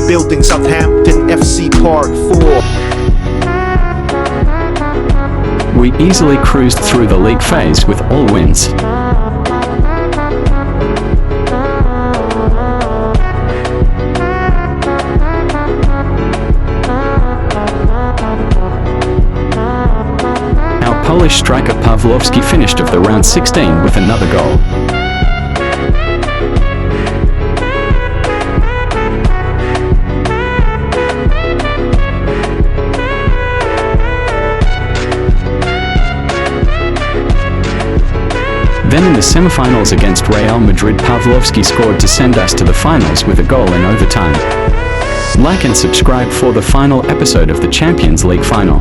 building Southampton FC Part 4. We easily cruised through the league phase with all wins. Our Polish striker Pawlowski finished off the round 16 with another goal. Then in the semi-finals against Real Madrid, Pawlowski scored to send us to the finals with a goal in overtime. Like and subscribe for the final episode of the Champions League final.